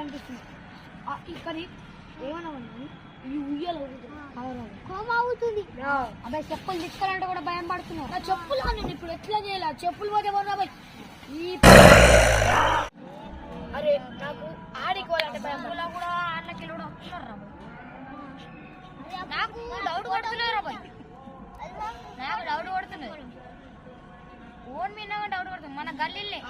అనిపిస్తుంది ఇక్కడ ఏమన్నా ఇవి ఉయ్యాలి కోమా అవుతుంది. అబ్బాయి చెప్పులు తీసుకురంటే కూడా భయం పడుతున్నావు. నా చెప్పులు నేను ఇప్పుడు ఎట్లా చేయాలి? చెప్పులు పోతే